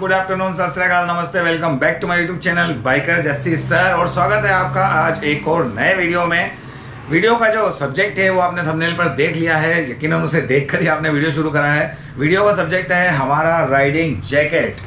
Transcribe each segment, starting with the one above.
Good afternoon, सत श्री अकाल, नमस्ते, welcome back to my YouTube channel biker Jassi sir. और स्वागत है आपका आज एक और नए वीडियो में। वीडियो का जो सब्जेक्ट है वो आपने थंबनेल पर देख लिया है, यकीनन उसे देखकर ही आपने वीडियो शुरू करा है। वीडियो का सब्जेक्ट है हमारा राइडिंग जैकेट।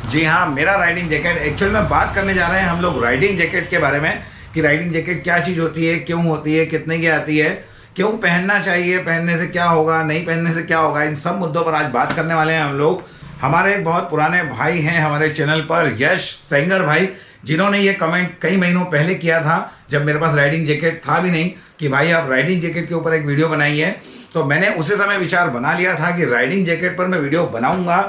जी हाँ, मेरा राइडिंग जैकेट। एक्चुअल में बात करने जा रहे हैं हम लोग राइडिंग जैकेट के बारे में कि राइडिंग जैकेट क्या चीज़ होती है, क्यों होती है, कितने की आती है, क्यों पहनना चाहिए, पहनने से क्या होगा, नहीं पहनने से क्या होगा। इन सब मुद्दों पर आज बात करने वाले हैं हम लोग। हमारे एक बहुत पुराने भाई हैं हमारे चैनल पर, यश सेंगर भाई, जिन्होंने ये कमेंट कई महीनों पहले किया था जब मेरे पास राइडिंग जैकेट था भी नहीं, कि भाई आप राइडिंग जैकेट के ऊपर एक वीडियो बनाइए। तो मैंने उसी समय विचार बना लिया था कि राइडिंग जैकेट पर मैं वीडियो बनाऊंगा।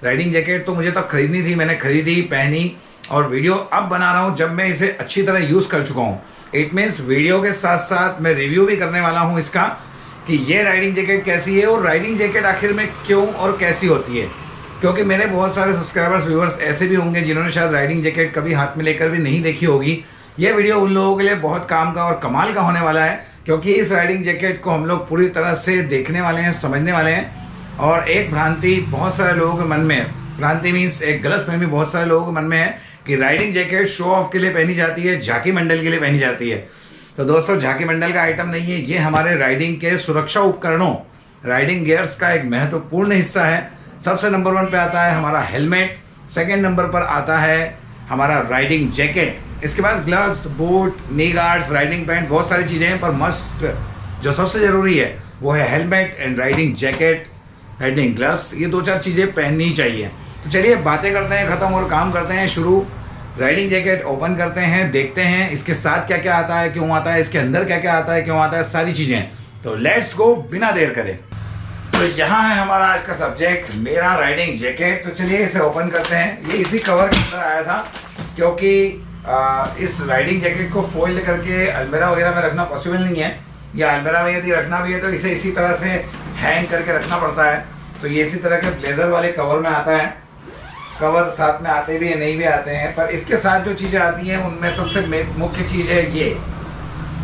राइडिंग जैकेट तो मुझे तब खरीदनी थी, मैंने खरीदी, पहनी और वीडियो अब बना रहा हूँ जब मैं इसे अच्छी तरह यूज़ कर चुका हूँ। इट मीन्स वीडियो के साथ साथ मैं रिव्यू भी करने वाला हूँ इसका कि ये राइडिंग जैकेट कैसी है और राइडिंग जैकेट आखिर में क्यों और कैसी होती है। क्योंकि मेरे बहुत सारे सब्सक्राइबर्स, व्यूअर्स ऐसे भी होंगे जिन्होंने शायद राइडिंग जैकेट कभी हाथ में लेकर भी नहीं देखी होगी। ये वीडियो उन लोगों के लिए बहुत काम का और कमाल का होने वाला है, क्योंकि इस राइडिंग जैकेट को हम लोग पूरी तरह से देखने वाले हैं, समझने वाले हैं। और एक भ्रांति बहुत सारे लोगों के मन में है, भ्रांति मीन्स एक गलत फहमी बहुत सारे लोगों के मन में है कि राइडिंग जैकेट शो ऑफ के लिए पहनी जाती है, झांकी मंडल के लिए पहनी जाती है। तो दोस्तों, झांकी मंडल का आइटम नहीं है, ये हमारे राइडिंग के सुरक्षा उपकरणों, राइडिंग गियर्स का एक महत्वपूर्ण हिस्सा है। सबसे नंबर 1 पे आता है हमारा हेलमेट, सेकंड नंबर पर आता है हमारा राइडिंग जैकेट, इसके बाद ग्लव्स, बूट, नी गार्ड्स, राइडिंग पैंट, बहुत सारी चीज़ें हैं। पर मस्ट जो सबसे ज़रूरी है वो है helmet and riding jacket, riding gloves. ये 2-4 चीज़ें पहननी चाहिए। तो चलिए बातें करते हैं ख़त्म और काम करते हैं शुरू। राइडिंग जैकेट ओपन करते हैं, देखते हैं इसके साथ क्या क्या आता है, क्यों आता है, इसके अंदर क्या क्या आता है, क्यों आता है, सारी चीज़ें। तो लेट्स गो, बिना देर करे। तो यहाँ है हमारा आज का सब्जेक्ट, मेरा राइडिंग जैकेट। तो चलिए इसे ओपन करते हैं। ये इसी कवर के अंदर आया था, क्योंकि इस राइडिंग जैकेट को फोल्ड करके अलमीरा वगैरह में रखना पॉसिबल नहीं है, या अलमीरा में यदि रखना भी है तो इसे इसी तरह से हैंग करके रखना पड़ता है। तो ये इसी तरह के ब्लेजर वाले कवर में आता है। कवर साथ में आते भी हैं, नहीं भी आते हैं, पर इसके साथ जो चीज़ें आती हैं उनमें सबसे मुख्य चीज़ है ये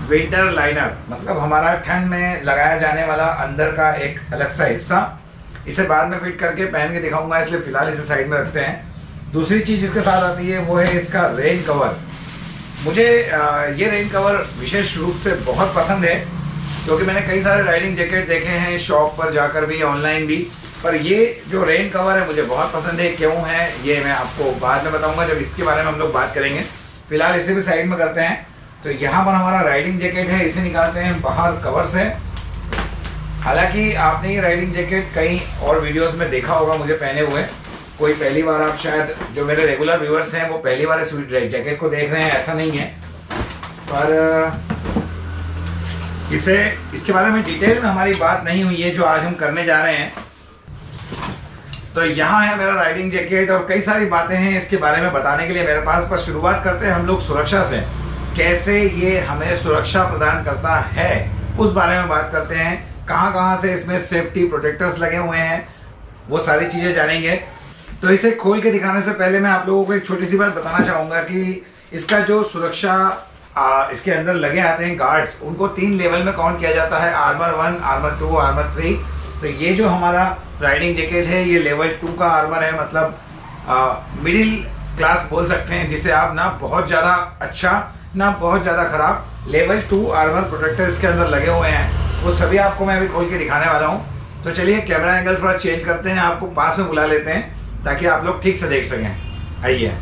विंटर लाइनर, मतलब हमारा ठंड में लगाया जाने वाला अंदर का एक अलग सा हिस्सा। इसे बाद में फिट करके पहन के दिखाऊंगा, इसलिए फिलहाल इसे साइड में रखते हैं। दूसरी चीज़ इसके साथ आती है वो है इसका रेन कवर। मुझे ये रेन कवर विशेष रूप से बहुत पसंद है, क्योंकि मैंने कई सारे राइडिंग जैकेट देखे हैं शॉप पर जाकर भी, ऑनलाइन भी, पर ये जो रेन कवर है मुझे बहुत पसंद है। क्यों है ये मैं आपको बाद में बताऊंगा जब इसके बारे में हम लोग बात करेंगे। फिलहाल इसे भी साइड में करते हैं। तो यहाँ पर हमारा राइडिंग जैकेट है, इसे निकालते हैं बाहर कवर से। हालांकि आपने ये राइडिंग जैकेट कई और वीडियोस में देखा होगा मुझे पहने हुए। कोई पहली बार, आप शायद जो मेरे रेगुलर व्यूअर्स हैं वो पहली बार इस जैकेट को देख रहे हैं, ऐसा नहीं है। पर इसके बारे में डिटेल में हमारी बात नहीं हुई है जो आज हम करने जा रहे हैं। तो यहाँ है मेरा राइडिंग जैकेट और कई सारी बातें हैं इसके बारे में बताने के लिए मेरे पास। पर शुरुआत करते हैं हम लोग सुरक्षा से, कैसे ये हमें सुरक्षा प्रदान करता है उस बारे में बात करते हैं। कहाँ कहाँ से इसमें सेफ्टी प्रोटेक्टर्स लगे हुए हैं वो सारी चीज़ें जानेंगे। तो इसे खोल के दिखाने से पहले मैं आप लोगों को एक छोटी सी बात बताना चाहूँगा कि इसका जो सुरक्षा इसके अंदर लगे आते हैं गार्ड्स, उनको 3 लेवल में काउंट किया जाता है, आर्मर 1, आर्मर 2, आर्मर 3। तो ये जो हमारा राइडिंग जैकेट है ये लेवल 2 का आर्मर है, मतलब मिडिल क्लास बोल सकते हैं, जिसे आप ना बहुत ज़्यादा अच्छा ना बहुत ज़्यादा खराब, लेवल 2 आर्मर प्रोटेक्टर इसके अंदर लगे हुए हैं। वो सभी आपको मैं अभी खोल के दिखाने वाला हूँ। तो चलिए कैमरा एंगल थोड़ा चेंज करते हैं, आपको पास में बुला लेते हैं ताकि आप लोग ठीक से देख सकें। आइए।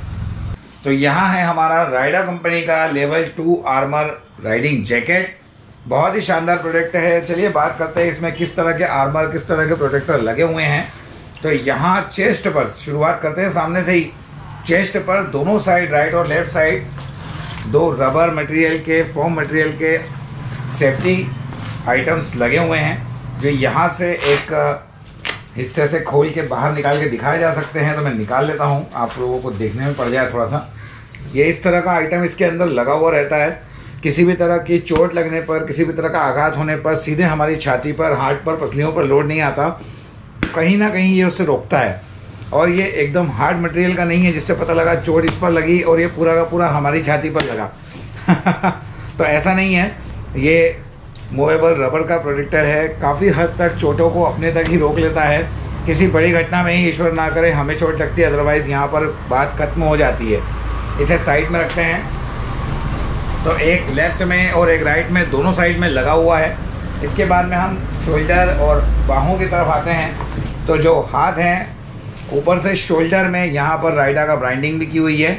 तो यहाँ है हमारा राइडर कंपनी का लेवल 2 आर्मर राइडिंग जैकेट। बहुत ही शानदार प्रोडक्ट है। चलिए बात करते हैं इसमें किस तरह के आर्मर, किस तरह के प्रोटेक्टर लगे हुए हैं। तो यहाँ चेस्ट पर शुरुआत करते हैं, सामने से ही। चेस्ट पर दोनों साइड, राइट और लेफ्ट साइड, 2 रबर मटेरियल के, फोम मटेरियल के सेफ्टी आइटम्स लगे हुए हैं, जो यहाँ से एक हिस्से से खोल के बाहर निकाल के दिखाए जा सकते हैं। तो मैं निकाल लेता हूँ, आप लोगों को देखने में पड़ जाए थोड़ा सा। ये इस तरह का आइटम इसके अंदर लगा हुआ रहता है। किसी भी तरह की चोट लगने पर, किसी भी तरह का आघात होने पर सीधे हमारी छाती पर, हार्ट पर, पसलियों पर लोड नहीं आता। कहीं ना कहीं ये उससे रोकता है। और ये एकदम हार्ड मटेरियल का नहीं है जिससे पता लगा चोट इस पर लगी और ये पूरा का पूरा हमारी छाती पर लगा। तो ऐसा नहीं है। ये मूवेबल रबर का प्रोटेक्टर है, काफ़ी हद तक चोटों को अपने तक ही रोक लेता है। किसी बड़ी घटना में ही ईश्वर ना करे हमें चोट लगती है, अदरवाइज़ यहाँ पर बात खत्म हो जाती है। इसे साइड में रखते हैं। तो एक लेफ्ट में और एक राइट में, दोनों साइड में लगा हुआ है। इसके बाद में हम शोल्डर और बाहों की तरफ आते हैं। तो जो हाथ हैं ऊपर से शोल्डर में यहाँ पर राइडा का ब्रांडिंग भी की हुई है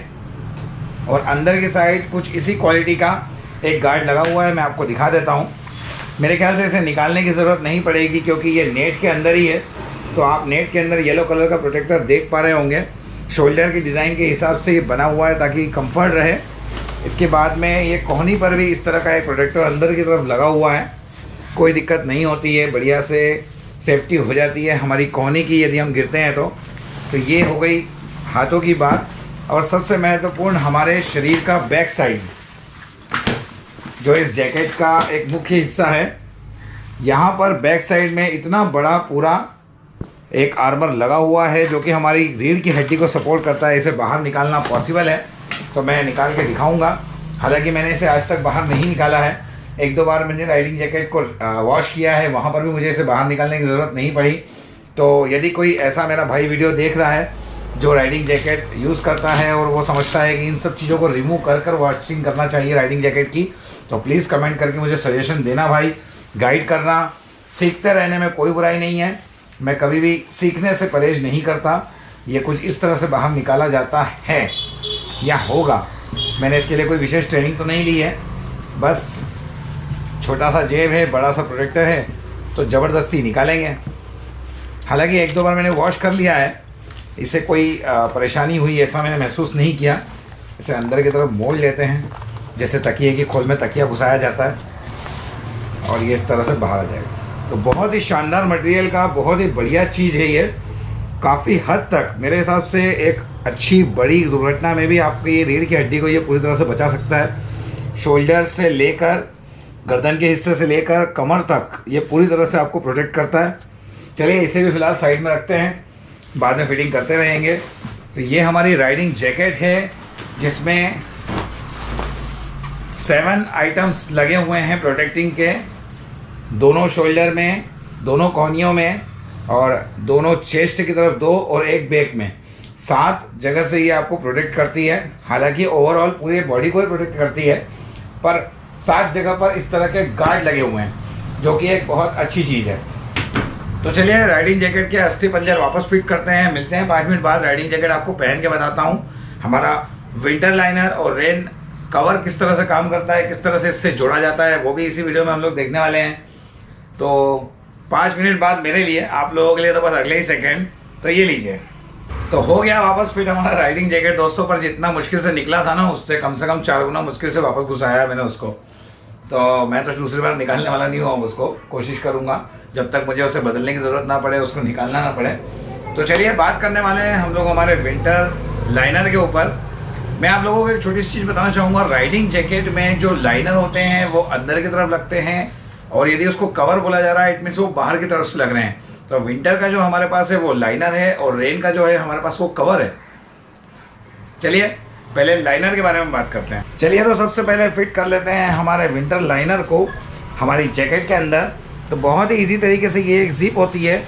और अंदर की साइड कुछ इसी क्वालिटी का एक गार्ड लगा हुआ है। मैं आपको दिखा देता हूँ। मेरे ख्याल से इसे निकालने की ज़रूरत नहीं पड़ेगी क्योंकि ये नेट के अंदर ही है। तो आप नेट के अंदर येलो कलर का प्रोटेक्टर देख पा रहे होंगे। शोल्डर की डिज़ाइन के हिसाब से ये बना हुआ है ताकि कंफर्ट रहे। इसके बाद में ये कोहनी पर भी इस तरह का एक प्रोटेक्टर अंदर की तरफ लगा हुआ है। कोई दिक्कत नहीं होती है, बढ़िया से सेफ्टी हो जाती है हमारी कोहनी की यदि हम गिरते हैं तो ये हो गई हाथों की बात। और सबसे महत्वपूर्ण हमारे शरीर का बैक साइड, जो इस जैकेट का एक मुख्य हिस्सा है। यहाँ पर बैक साइड में इतना बड़ा पूरा एक आर्मर लगा हुआ है जो कि हमारी रीढ़ की हड्डी को सपोर्ट करता है। इसे बाहर निकालना पॉसिबल है तो मैं निकाल के दिखाऊंगा। हालांकि मैंने इसे आज तक बाहर नहीं निकाला है। एक दो बार मैंने राइडिंग जैकेट को वॉश किया है, वहाँ पर भी मुझे इसे बाहर निकालने की ज़रूरत नहीं पड़ी। तो यदि कोई ऐसा मेरा भाई वीडियो देख रहा है जो राइडिंग जैकेट यूज़ करता है और वो समझता है कि इन सब चीज़ों को रिमूव कर वॉशिंग करना चाहिए राइडिंग जैकेट की, तो प्लीज़ कमेंट करके मुझे सजेशन देना भाई। गाइड करना, सीखते रहने में कोई बुराई नहीं है। मैं कभी भी सीखने से परहेज नहीं करता। ये कुछ इस तरह से बाहर निकाला जाता है या होगा। मैंने इसके लिए कोई विशेष ट्रेनिंग तो नहीं ली है, बस छोटा सा जेब है, बड़ा सा प्रोटेक्टर है तो ज़बरदस्ती निकालेंगे। हालांकि एक दो बार मैंने वॉश कर लिया है, इससे कोई परेशानी हुई ऐसा मैंने महसूस नहीं किया। इसे अंदर की तरफ मोड़ लेते हैं, जैसे तकिए की खोल में तकिया घुसाया जाता है और ये इस तरह से बाहर आ जाएगा। तो बहुत ही शानदार मटेरियल का बहुत ही बढ़िया चीज़ है ये। काफ़ी हद तक मेरे हिसाब से एक अच्छी बड़ी दुर्घटना में भी आपकी रीढ़ की हड्डी को ये पूरी तरह से बचा सकता है। शोल्डर से लेकर गर्दन के हिस्से से लेकर कमर तक ये पूरी तरह से आपको प्रोटेक्ट करता है। चलिए इसे भी फ़िलहाल साइड में रखते हैं, बाद में फिटिंग करते रहेंगे। तो ये हमारी राइडिंग जैकेट है जिसमें 7 आइटम्स लगे हुए हैं प्रोटेक्टिंग के, दोनों शोल्डर में, दोनों कोहनियों में और दोनों चेस्ट की तरफ 2 और एक बैक में। 7 जगह से ये आपको प्रोटेक्ट करती है। हालांकि ओवरऑल पूरे बॉडी को ही प्रोटेक्ट करती है, पर 7 जगह पर इस तरह के गार्ड लगे हुए हैं जो कि एक बहुत अच्छी चीज़ है। तो चलिए राइडिंग जैकेट के अस्थि पंजर वापस फिट करते हैं। मिलते हैं 5 मिनट बाद। राइडिंग जैकेट आपको पहन के बताता हूँ हमारा विंटर लाइनर और रेन कवर किस तरह से काम करता है, किस तरह से इससे जोड़ा जाता है, वो भी इसी वीडियो में हम लोग देखने वाले हैं। तो 5 मिनट बाद मेरे लिए, आप लोगों के लिए तो बस अगले ही सेकेंड। तो ये लीजिए, तो हो गया वापस फिट हमारा राइडिंग जैकेट दोस्तों। पर जितना मुश्किल से निकला था ना, उससे कम से कम 4 गुना मुश्किल से वापस घुसाया मैंने उसको। तो मैं तो दूसरी बार निकालने वाला नहीं हूँ, उसको कोशिश करूँगा जब तक मुझे उसे बदलने की ज़रूरत ना पड़े, उसको निकालना ना पड़े। तो चलिए बात करने वाले हैं हम लोग हमारे विंटर लाइनर के ऊपर। मैं आप लोगों को एक छोटी सी चीज़ बताना चाहूँगा। राइडिंग जैकेट में जो लाइनर होते हैं वो अंदर की तरफ लगते हैं और यदि उसको कवर बोला जा रहा है इट मीन्स वो बाहर की तरफ से लग रहे हैं। तो विंटर का जो हमारे पास है वो लाइनर है और रेन का जो है हमारे पास वो कवर है। चलिए पहले लाइनर के बारे में बात करते हैं। चलिए तो सबसे पहले फिट कर लेते हैं हमारे विंटर लाइनर को हमारी जैकेट के अंदर। तो बहुत ही इजी तरीके से ये एक जिप होती है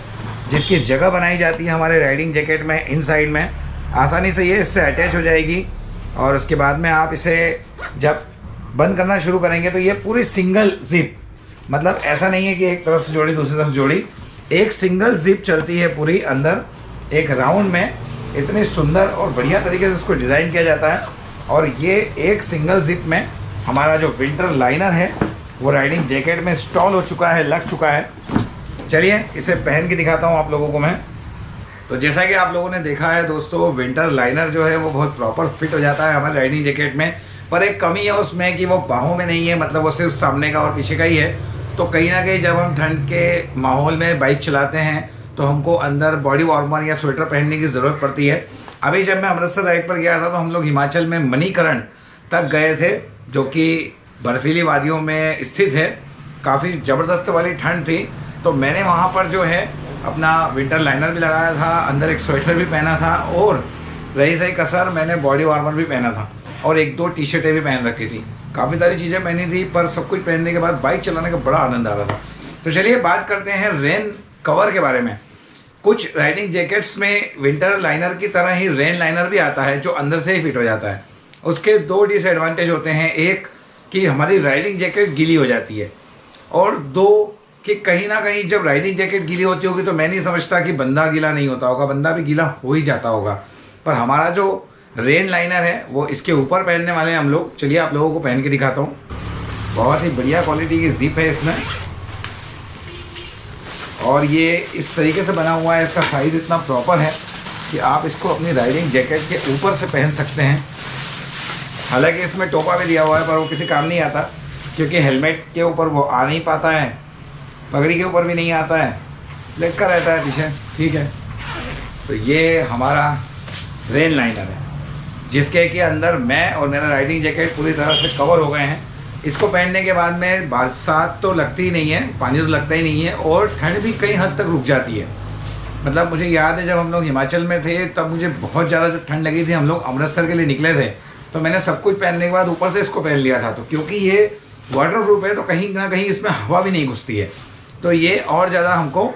जिसकी जगह बनाई जाती है हमारे राइडिंग जैकेट में इनसाइड में। आसानी से ये इससे अटैच हो जाएगी और उसके बाद में आप इसे जब बंद करना शुरू करेंगे तो ये पूरी सिंगल जिप, मतलब ऐसा नहीं है कि एक तरफ से जोड़ी दूसरी तरफ जोड़ी, एक सिंगल जिप चलती है पूरी अंदर एक राउंड में। इतनी सुंदर और बढ़िया तरीके से इसको डिज़ाइन किया जाता है और ये एक सिंगल जिप में हमारा जो विंटर लाइनर है वो राइडिंग जैकेट में इंस्टॉल हो चुका है, लग चुका है। चलिए इसे पहन के दिखाता हूँ आप लोगों को मैं। तो जैसा कि आप लोगों ने देखा है दोस्तों, विंटर लाइनर जो है वो बहुत प्रॉपर फिट हो जाता है हमारे राइडिंग जैकेट में। पर एक कमी है उसमें कि वो बाहों में नहीं है, मतलब वो सिर्फ सामने का और पीछे का ही है। तो कहीं ना कहीं जब हम ठंड के माहौल में बाइक चलाते हैं तो हमको अंदर बॉडी वार्मर या स्वेटर पहनने की ज़रूरत पड़ती है। अभी जब मैं अमृतसर राइड पर गया था तो हम लोग हिमाचल में मणिकरण तक गए थे जो कि बर्फीली वादियों में स्थित है। काफ़ी ज़बरदस्त वाली ठंड थी। तो मैंने वहाँ पर जो है अपना विंटर लाइनर भी लगाया था, अंदर एक स्वेटर भी पहना था और रही सही कसर मैंने बॉडी वार्मर भी पहना था और 1-2 टी शर्टें भी पहन रखी थी। काफ़ी सारी चीज़ें पहनी थी पर सब कुछ पहनने के बाद बाइक चलाने का बड़ा आनंद आ रहा था। तो चलिए बात करते हैं रेन कवर के बारे में। कुछ राइडिंग जैकेट्स में विंटर लाइनर की तरह ही रेन लाइनर भी आता है जो अंदर से ही फिट हो जाता है। उसके दो डिसएडवांटेज होते हैं, एक कि हमारी राइडिंग जैकेट गीली हो जाती है, और दो कि कहीं ना कहीं जब राइडिंग जैकेट गीली होती होगी तो मैं नहीं समझता कि बंदा गीला नहीं होता होगा, बंदा भी गीला हो ही जाता होगा। पर हमारा जो रेन लाइनर है वो इसके ऊपर पहनने वाले हैं हम लोग। चलिए आप लोगों को पहन के दिखाता हूँ। बहुत ही बढ़िया क्वालिटी की जिप है इसमें, और ये इस तरीके से बना हुआ है, इसका साइज़ इतना प्रॉपर है कि आप इसको अपनी राइडिंग जैकेट के ऊपर से पहन सकते हैं। हालांकि इसमें टोपा भी दिया हुआ है पर वो किसी काम नहीं आता, क्योंकि हेलमेट के ऊपर वो आ नहीं पाता है, पगड़ी के ऊपर भी नहीं आता है, लटका रहता है पीछे। ठीक है, तो ये हमारा रेन लाइनर है जिसके कि अंदर मैं और मेरा राइडिंग जैकेट पूरी तरह से कवर हो गए हैं। इसको पहनने के बाद में बरसात तो लगती ही नहीं है, पानी तो लगता ही नहीं है, और ठंड भी कई हद तक रुक जाती है। मतलब मुझे याद है जब हम लोग हिमाचल में थे तब मुझे बहुत ज़्यादा जब ठंड लगी थी, हम लोग अमृतसर के लिए निकले थे, तो मैंने सब कुछ पहनने के बाद ऊपर से इसको पहन लिया था। तो क्योंकि ये वाटर प्रूफ है तो कहीं ना कहीं इसमें हवा भी नहीं घुसती है, तो ये और ज़्यादा हमको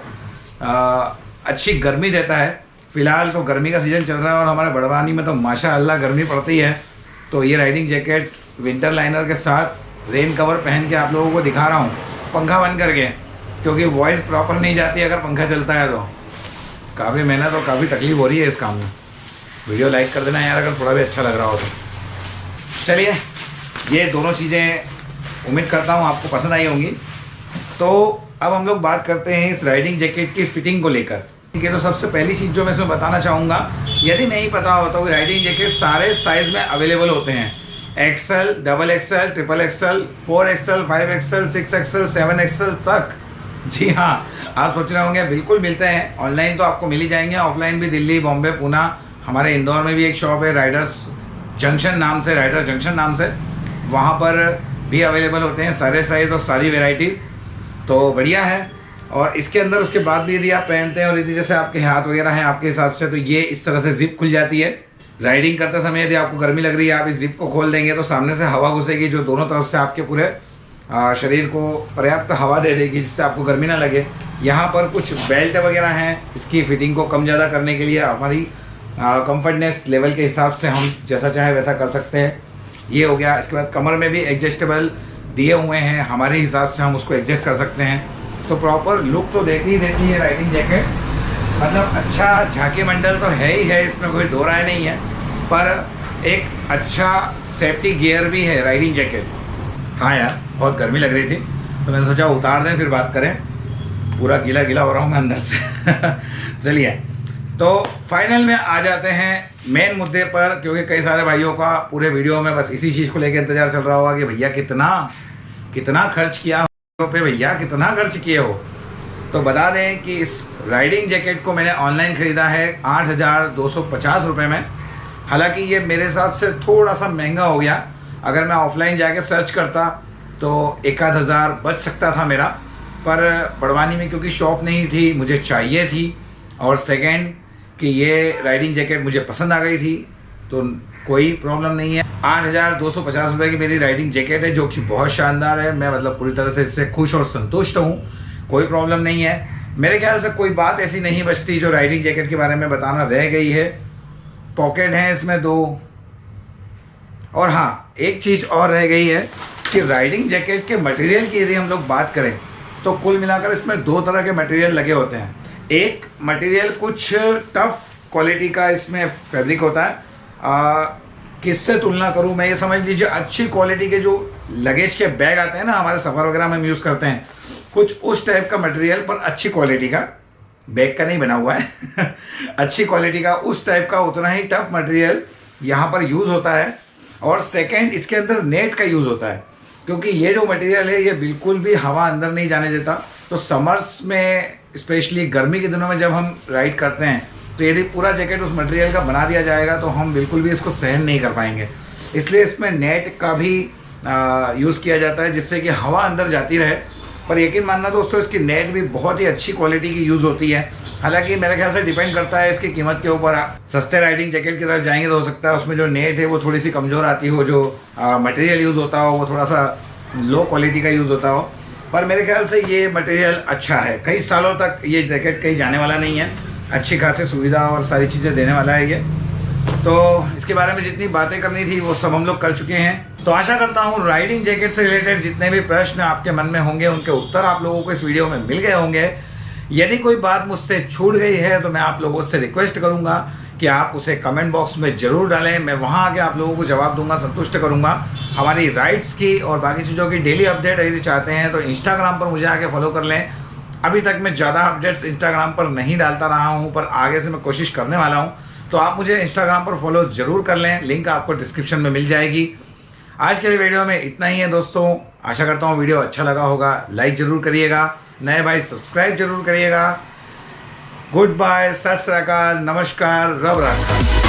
अच्छी गर्मी देता है। फ़िलहाल तो गर्मी का सीज़न चल रहा है और हमारे बड़वानी में तो माशाअल्लाह गर्मी पड़ती है। तो ये राइडिंग जैकेट विंटर लाइनर के साथ रेन कवर पहन के आप लोगों को दिखा रहा हूँ, पंखा बंद करके, क्योंकि वॉइस प्रॉपर नहीं जाती अगर पंखा चलता है। तो काफ़ी मेहनत और काफ़ी तकलीफ हो रही है इस काम में। वीडियो लाइक कर देना यार अगर थोड़ा भी अच्छा लग रहा हो तो। चलिए, ये दोनों चीज़ें उम्मीद करता हूँ आपको पसंद आई होंगी। तो अब हम लोग बात करते हैं इस राइडिंग जैकेट की फिटिंग को लेकर। ठीक है, तो सबसे पहली चीज़ जो मैं इसमें बताना चाहूँगा, यदि नहीं पता हो तो राइडिंग जैकेट सारे साइज़ में अवेलेबल होते हैं। XL, double XL, triple XL, 4 XL, 5 XL, 6 XL, 7 XL तक। जी हाँ, आप सोच रहे होंगे, बिल्कुल मिलते हैं। ऑनलाइन तो आपको मिल ही जाएंगे, ऑफलाइन भी दिल्ली, बॉम्बे, पूना, हमारे इंदौर में भी एक शॉप है राइडर्स जंक्शन नाम से, वहाँ पर भी अवेलेबल होते हैं सारे साइज़ और सारी वेराइटीज़। तो बढ़िया है। और इसके अंदर उसके बाद भी यदि आप पहनते हैं और यदि जैसे आपके हाथ वगैरह हैं आपके हिसाब से, तो ये इस तरह से जिप खुल जाती है। राइडिंग करते समय यदि आपको गर्मी लग रही है, आप इस जिप को खोल देंगे तो सामने से हवा घुसेगी जो दोनों तरफ से आपके पूरे शरीर को पर्याप्त हवा दे देगी, जिससे आपको गर्मी ना लगे। यहाँ पर कुछ बेल्ट वगैरह हैं, इसकी फिटिंग को कम ज़्यादा करने के लिए हमारी कंफर्टनेस लेवल के हिसाब से हम जैसा चाहे वैसा कर सकते हैं। ये हो गया। इसके बाद कमर में भी एडजस्टेबल दिए हुए हैं, हमारे हिसाब से हम उसको एडजस्ट कर सकते हैं। तो प्रॉपर लुक तो देती ही देती है राइडिंग जैकेट। मतलब अच्छा झांकी मंडल तो है ही है, इसमें कोई दो राय नहीं है, पर एक अच्छा सेफ्टी गियर भी है राइडिंग जैकेट। हाँ यार, बहुत गर्मी लग रही थी तो मैंने सोचा उतार दें फिर बात करें। पूरा गीला गीला हो रहा हूँ मैं अंदर से। चलिए, तो फाइनल में आ जाते हैं मेन मुद्दे पर, क्योंकि कई सारे भाइयों का पूरे वीडियो में बस इसी चीज़ को लेकर इंतजार चल रहा होगा कि भैया कितना खर्च किया पे, भैया कितना खर्च किए हो। तो बता दें कि इस राइडिंग जैकेट को मैंने ऑनलाइन ख़रीदा है 8,250 रुपये में। हालांकि ये मेरे हिसाब से थोड़ा सा महंगा हो गया, अगर मैं ऑफलाइन जाके सर्च करता तो 1-आध हज़ार बच सकता था मेरा, पर बड़वानी में क्योंकि शॉप नहीं थी, मुझे चाहिए थी, और सेकेंड कि ये राइडिंग जैकेट मुझे पसंद आ गई थी, तो कोई प्रॉब्लम नहीं है। 8,250 रुपये की मेरी राइडिंग जैकेट है जो कि बहुत शानदार है। मैं मतलब पूरी तरह से इससे खुश और संतुष्ट हूँ, कोई प्रॉब्लम नहीं है। मेरे ख्याल से कोई बात ऐसी नहीं बचती जो राइडिंग जैकेट के बारे में बताना रह गई है। पॉकेट हैं इसमें 2, और हाँ एक चीज़ और रह गई है कि राइडिंग जैकेट के मटेरियल की यदि हम लोग बात करें तो कुल मिलाकर इसमें 2 तरह के मटेरियल लगे होते हैं। एक मटेरियल कुछ टफ क्वालिटी का इसमें फैब्रिक होता है। किससे तुलना करूं मैं, ये समझ लीजिए अच्छी क्वालिटी के जो लगेज के बैग आते हैं ना, हमारे सफ़र वगैरह में हम यूज़ करते हैं, कुछ उस टाइप का मटेरियल पर अच्छी क्वालिटी का, बैग का नहीं बना हुआ है अच्छी क्वालिटी का उस टाइप का उतना ही टफ मटेरियल यहाँ पर यूज़ होता है। और सेकेंड, इसके अंदर नेट का यूज़ होता है, क्योंकि ये जो मटेरियल है ये बिल्कुल भी हवा अंदर नहीं जाने देता। तो समर्स में स्पेशली गर्मी के दिनों में जब हम राइड करते हैं तो यदि पूरा जैकेट उस मटेरियल का बना दिया जाएगा तो हम बिल्कुल भी इसको सहन नहीं कर पाएंगे। इसलिए इसमें नेट का भी यूज़ किया जाता है जिससे कि हवा अंदर जाती रहे। पर यकीन मानना दोस्तों, इसकी नेट भी बहुत ही अच्छी क्वालिटी की यूज़ होती है। हालांकि मेरे ख्याल से डिपेंड करता है इसकी कीमत के ऊपर। सस्ते राइडिंग जैकेट की तरफ जाएंगे तो हो सकता है उसमें जो नेट है वो थोड़ी सी कमज़ोर आती हो, जो मटेरियल यूज़ होता हो वो थोड़ा सा लो क्वालिटी का यूज़ होता हो। पर मेरे ख्याल से ये मटेरियल अच्छा है, कई सालों तक ये जैकेट कहीं जाने वाला नहीं है। अच्छी खासी सुविधा और सारी चीज़ें देने वाला है ये। तो इसके बारे में जितनी बातें करनी थी वो सब हम लोग कर चुके हैं। तो आशा करता हूँ राइडिंग जैकेट से रिलेटेड जितने भी प्रश्न आपके मन में होंगे उनके उत्तर आप लोगों को इस वीडियो में मिल गए होंगे। यदि कोई बात मुझसे छूट गई है तो मैं आप लोगों से रिक्वेस्ट करूंगा कि आप उसे कमेंट बॉक्स में ज़रूर डालें। मैं वहां आके आप लोगों को जवाब दूंगा, संतुष्ट करूंगा। हमारी राइड्स की और बाकी चीज़ों की डेली अपडेट यदि चाहते हैं तो इंस्टाग्राम पर मुझे आके फॉलो कर लें। अभी तक मैं ज़्यादा अपडेट्स इंस्टाग्राम पर नहीं डालता रहा हूँ, पर आगे से मैं कोशिश करने वाला हूँ। तो आप मुझे इंस्टाग्राम पर फॉलो ज़रूर कर लें, लिंक आपको डिस्क्रिप्शन में मिल जाएगी। आज के वीडियो में इतना ही है दोस्तों। आशा करता हूँ वीडियो अच्छा लगा होगा। लाइक ज़रूर करिएगा, नए भाई सब्सक्राइब जरूर करिएगा। गुड बाय, सत श्री अकाल, नमस्कार, रब राखा।